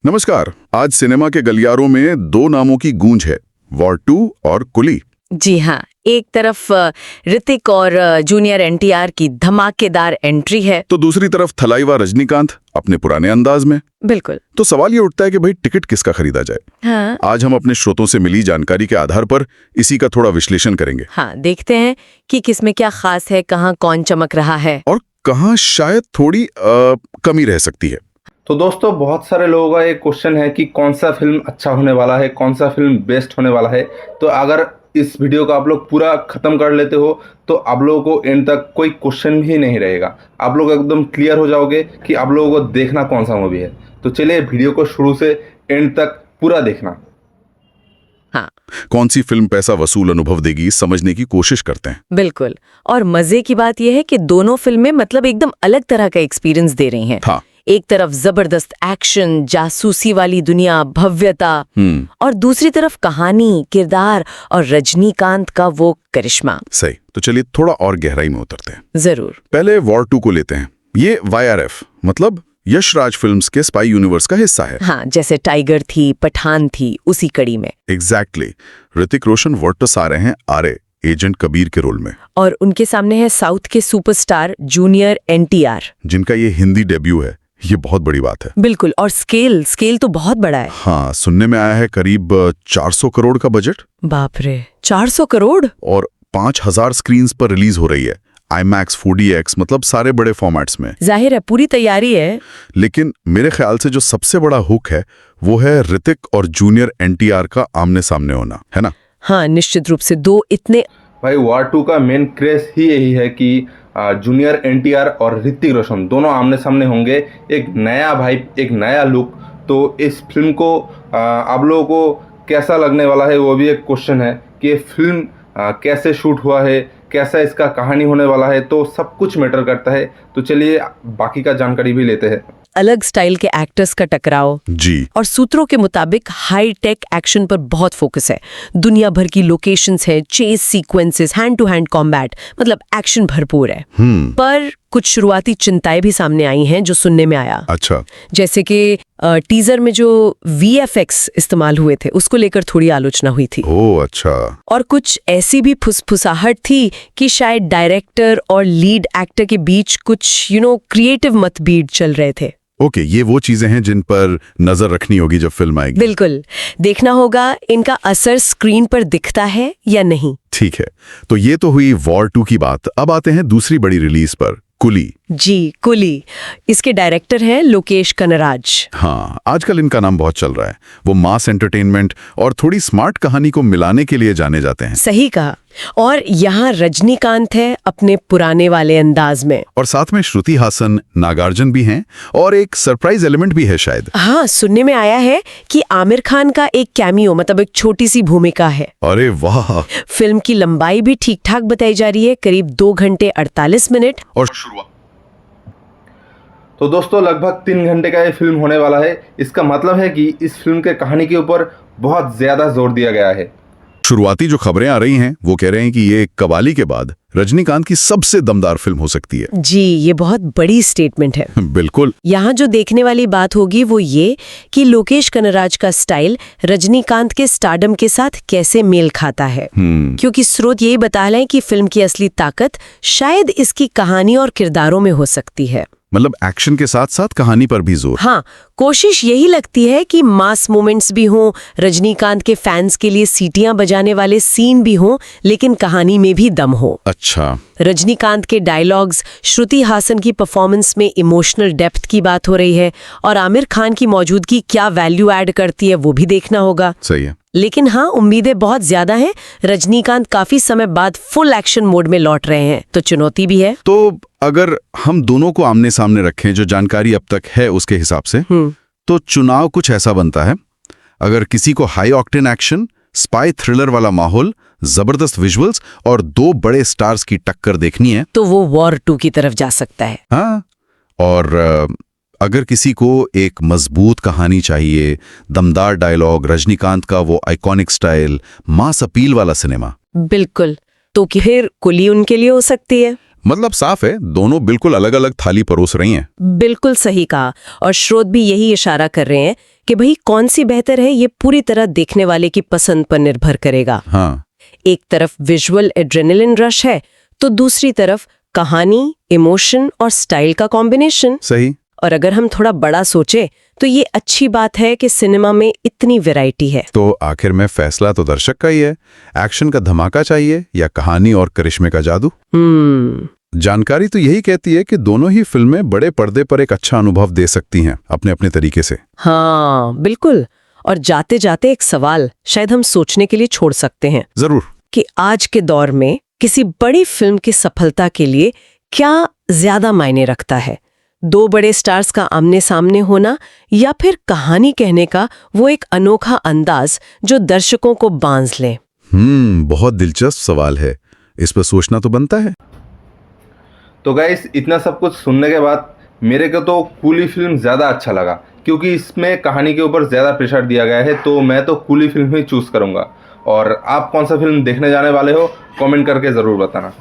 नमस्कार। आज सिनेमा के गलियारों में दो नामों की गूंज है, वॉर 2 और कुली। जी हाँ, एक तरफ ऋतिक और जूनियर एनटीआर की धमाकेदार एंट्री है, तो दूसरी तरफ थलाइवा रजनीकांत अपने पुराने अंदाज में। बिल्कुल। तो सवाल ये उठता है कि भाई टिकट किसका खरीदा जाए। हाँ। आज हम अपने स्रोतों से मिली जानकारी के आधार पर इसी का थोड़ा विश्लेषण करेंगे। हाँ, देखते हैं कि किसमें क्या खास है, कहाँ कौन चमक रहा है और कहाँ शायद थोड़ी कमी रह सकती है। तो दोस्तों, बहुत सारे लोगों का एक क्वेश्चन है कि कौन सा फिल्म अच्छा होने वाला है, कौन सा फिल्म बेस्ट होने वाला है। तो अगर इस वीडियो को आप लोग पूरा खत्म कर लेते हो तो आप लोगों को एंड तक कोई क्वेश्चन भी नहीं रहेगा। आप लोग एकदम क्लियर हो जाओगे कि आप लोगों को देखना कौन सा मूवी है। तो चलिए वीडियो को शुरू से एंड तक पूरा देखना। हाँ, कौन सी फिल्म पैसा वसूल अनुभव देगी, समझने की कोशिश करते हैं। बिल्कुल। और मजे की बात यह है कि दोनों फिल्में मतलब एकदम अलग तरह का एक्सपीरियंस दे रही हैं। हाँ। एक तरफ जबरदस्त एक्शन, जासूसी वाली दुनिया, भव्यता, और दूसरी तरफ कहानी, किरदार और रजनीकांत का वो करिश्मा। सही। तो चलिए थोड़ा और गहराई में उतरते हैं। जरूर। पहले वॉर 2 को लेते हैं। ये YRF मतलब यश राज फिल्म्स के स्पाई यूनिवर्स का हिस्सा है। हाँ, जैसे टाइगर थी, पठान थी, उसी कड़ी में। एग्जैक्टली। ऋतिक रोशन वर्टस आ रहे हैं आर्य, एजेंट कबीर के रोल में, और उनके सामने है साउथ के सुपरस्टार जूनियर एनटीआर, जिनका ये हिंदी डेब्यू है। ये बहुत बड़ी बात है। बिल्कुल। और स्केल तो बहुत बड़ा है। हाँ, सुनने में आया है करीब 400 करोड़ का बजट। बाप रे, 400 करोड़! और 5000 स्क्रीन्स पर रिलीज हो रही है। IMAX, 4DX मतलब सारे बड़े फॉर्मेट्स में। जाहिर है पूरी तैयारी है। लेकिन मेरे ख्याल से जो सबसे बड़ा हुक है वो है ऋतिक और जूनियर NTR का आमने सामने होना, है ना? हाँ, निश्चित रूप से। दो इतने भाई, वॉर 2 का मेन क्रेज ही यही है कि जूनियर NTR और ऋतिक रोशन दोनों आमने सामने होंगे। एक नया भाई, एक नया लुक। तो इस फिल्म को आप लोगों को कैसा लगने वाला है वो भी एक क्वेश्चन है कि ये फिल्म कैसे शूट हुआ है, कैसा इसका कहानी होने वाला है। तो सब कुछ मैटर करता है। तो चलिए बाकी का जानकारी भी लेते हैं। अलग स्टाइल के एक्टर्स का टकराव जी। और सूत्रों के मुताबिक हाई टेक एक्शन पर बहुत फोकस है। दुनिया भर की लोकेशंस है, chase sequences, hand to hand combat, मतलब एक्शन भरपूर है। पर कुछ शुरुआती चिंताएं भी सामने आई हैं जो सुनने में आया। अच्छा। जैसे कि टीजर में जो VFX इस्तेमाल हुए थे उसको लेकर थोड़ी आलोचना हुई थी। ओह अच्छा। और कुछ ऐसी भी फुसफुसाहट थी कि शायद डायरेक्टर और लीड एक्टर के बीच कुछ क्रिएटिव मतभेद चल रहे थे। ओके, ये वो चीजें हैं जिन पर नजर रखनी होगी जब फिल्म आएगी। बिल्कुल, देखना होगा इनका असर स्क्रीन पर दिखता है या नहीं। ठीक है, तो ये तो हुई वॉर 2 की बात। अब आते हैं दूसरी बड़ी रिलीज पर, कुली। जी, कुली। इसके डायरेक्टर हैं लोकेश कनराज। हाँ, आजकल इनका नाम बहुत चल रहा है। वो मास एंटरटेनमेंट और थोड़ी स्मार्ट कहानी को मिलाने के लिए जाने जाते हैं। सही कहा। और यहाँ रजनीकांत है अपने पुराने वाले अंदाज में, और साथ में श्रुति हासन, नागार्जुन भी हैं, और एक सरप्राइज एलिमेंट भी है शायद। हाँ, सुनने में आया है कि आमिर खान का एक कैमियो, मतलब एक छोटी सी भूमिका है। अरे वाह। फिल्म की लंबाई भी ठीक ठाक बताई जा रही है, करीब 2 घंटे 48 मिनट। और तो दोस्तों, लगभग 3 घंटे का ये फिल्म होने वाला है। इसका मतलब है कि इस फिल्म के कहानी के ऊपर बहुत ज्यादा जोर दिया गया है। शुरुआती जो खबरें आ रही हैं वो कह रहे हैं कि ये कबाली के बाद रजनीकांत की सबसे दमदार फिल्म हो सकती है। जी, ये बहुत बड़ी स्टेटमेंट है। बिल्कुल। यहाँ जो देखने वाली बात होगी वो ये कि लोकेश कनराज का स्टाइल रजनीकांत के स्टारडम के साथ कैसे मेल खाता है। क्योंकि स्रोत यही बता रहे हैं कि फिल्म की असली ताकत शायद इसकी कहानी और किरदारों में हो सकती है। मतलब एक्शन के साथ साथ कहानी पर भी जोर। हाँ, कोशिश यही लगती है कि मास मोमेंट्स भी हों, रजनीकांत के फैंस के लिए सीटियां बजाने वाले सीन भी हों, लेकिन कहानी में भी दम हो। अच्छा। रजनीकांत के डायलॉग्स, श्रुति हासन की परफॉर्मेंस में इमोशनल डेप्थ की बात हो रही है, और आमिर खान की मौजूदगी क्या वैल्यू ऐड करती है वो भी देखना होगा। सही है। लेकिन हाँ, उम्मीदें बहुत ज्यादा हैं। रजनीकांत काफी समय बाद फुल एक्शन मोड में लौट रहे हैं, तो चुनौती भी है। तो अगर हम दोनों को आमने सामने रखें, जो जानकारी अब तक है उसके हिसाब से, तो चुनाव कुछ ऐसा बनता है। अगर किसी को high octane action, spy thriller वाला माहौल, जबरदस्त विजुअल्स और 2 बड़े स्टार्स की टक्कर देखनी है, तो वो वॉर 2 की तरफ जा सकता है। हाँ। और अगर किसी को एक मजबूत कहानी चाहिए, दमदार डायलॉग, रजनीकांत का वो आइकॉनिक स्टाइल, मास अपील वाला सिनेमा, बिल्कुल, तो फिर कुली उनके लिए हो सकती है। मतलब साफ है दोनों बिल्कुल अलग अलग थाली परोस रही हैं। बिल्कुल सही कहा। और स्रोत भी यही इशारा कर रहे हैं कि भाई कौन सी बेहतर है ये पूरी तरह देखने वाले की पसंद पर निर्भर करेगा। हाँ, एक तरफ विजुअल एड्रेनलिन रश है तो दूसरी तरफ कहानी, इमोशन और स्टाइल का कॉम्बिनेशन। सही। और अगर हम थोड़ा बड़ा सोचे तो ये अच्छी बात है कि सिनेमा में इतनी वैरायटी है। तो आखिर में फैसला तो दर्शक का ही है। एक्शन का धमाका चाहिए या कहानी और करिश्मे का जादू? जानकारी तो यही कहती है कि दोनों ही फिल्में बड़े पर्दे पर एक अच्छा अनुभव दे सकती हैं अपने अपने तरीके से। हाँ बिल्कुल। और जाते जाते एक सवाल शायद हम सोचने के लिए छोड़ सकते हैं जरूर। कि आज के दौर में किसी बड़ी फिल्म की सफलता के लिए क्या ज्यादा मायने रखता है, दो बड़े स्टार्स का आमने सामने होना या फिर कहानी कहने का वो एक अनोखा अंदाज जो दर्शकों को बांध ले? बहुत दिलचस्प सवाल है, इस पर सोचना तो बनता है। तो गाइस, इतना सब कुछ सुनने के बाद मेरे को तो कूली फिल्म ज़्यादा अच्छा लगा, क्योंकि इसमें कहानी के ऊपर ज़्यादा प्रेशर दिया गया है। तो मैं तो कूली फिल्म ही चूज़ करूँगा। और आप कौन सा फिल्म देखने जाने वाले हो, कमेंट करके ज़रूर बताना।